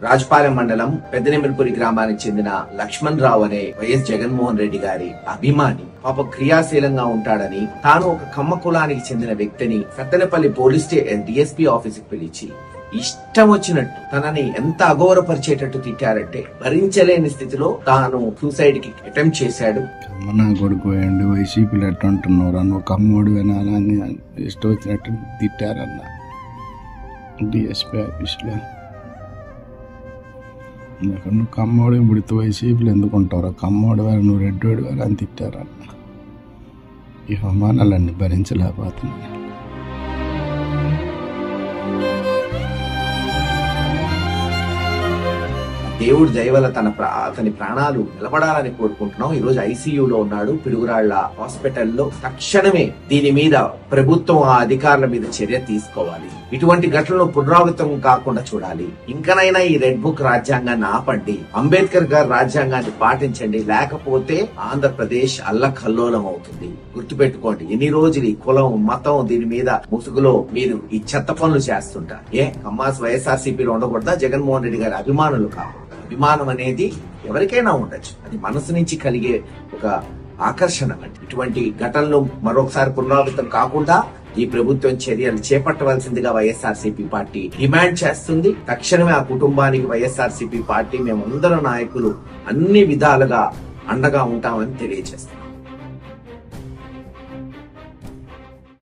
రాజపాలెం మండలం పెద్దనెమిలిపురి గ్రామానికి చెందిన లక్ష్మణ్ రావు అనే వైఎస్ జగన్మోహన్ రెడ్డి గారి అభిమాని. పాప క్రియాశీలంగా ఉంటాడని, తాను ఒక కమ్మ కులానికి చెందిన వ్యక్తిని సత్తెనపల్లి పోలీస్ డిఎస్పీ ఆఫీసుకు పిలిచి ఇష్టం వచ్చినట్టు తనని ఎంత అగౌరవపరిచేటట్టు తిట్టారంటే భరించలేని స్థితిలో తాను సూసైడ్ కి అటెంప్ట్ చేశాడు. నా కొడుకు పోయండి, వైసీపీలు ఎట్లా అంటున్నారు అన్న, ఒక అమ్మోడు వినాలని ఇష్టం వచ్చినట్టు తిట్టారన్న డిఎస్పీ ఆఫీస్లో. నువ్వు కమ్మోడు ఇప్పుడు వైసీపీలు ఎందుకు ఉంటావు, కమ్మోడు వారు నువ్వు రెడ్డోడు వారు అని తిట్టారన్న. ఈ అవమానాలన్నీ భరించలేకపోతున్నాను. దేవుడి దయవల్ల అతని ప్రాణాలు నిలబడాలని కోరుకుంటున్నాం. ఈ రోజు ఐసీయూలో ఉన్నాడు, పిడుగురాళ్ల హాస్పిటల్లో. తక్షణమే దీని మీద ప్రభుత్వం ఆ అధికారుల మీద చర్య తీసుకోవాలి. ఇటువంటి ఘటనలు పునరావృతం కాకుండా చూడాలి. ఇంకనైనా ఈ రెడ్ బుక్ రాజ్యాంగాన్ని ఆపండి, అంబేద్కర్ గారి రాజ్యాంగాన్ని పాటించండి, లేకపోతే ఆంధ్రప్రదేశ్ అల్లకల్లోలం అవుతుంది. గుర్తుపెట్టుకోండి, ఎన్ని రోజులు ఈ కులం మతం దీని మీద ముసుగులో మీరు ఈ చెత్త పనులు చేస్తుంటారు. కమ్మాస్ వైఎస్ఆర్సీపీలో ఉండకూడదా? జగన్మోహన్ రెడ్డి గారి అభిమానులు కాదు. అభిమానం అనేది ఎవరికైనా ఉండొచ్చు, అది మనసు నుంచి కలిగే ఒక ఆకర్షణ. ఇటువంటి ఘటనలు మరొకసారి పునరావృతం కాకుండా ఈ ప్రభుత్వం చర్యలు చేపట్టవలసిందిగా వైఎస్ఆర్సీపీ పార్టీ డిమాండ్ చేస్తుంది. తక్షణమే ఆ కుటుంబానికి వైఎస్ఆర్సీపీ పార్టీ మేమందరం నాయకులు అన్ని విధాలుగా అండగా ఉంటామని తెలియజేస్తాం.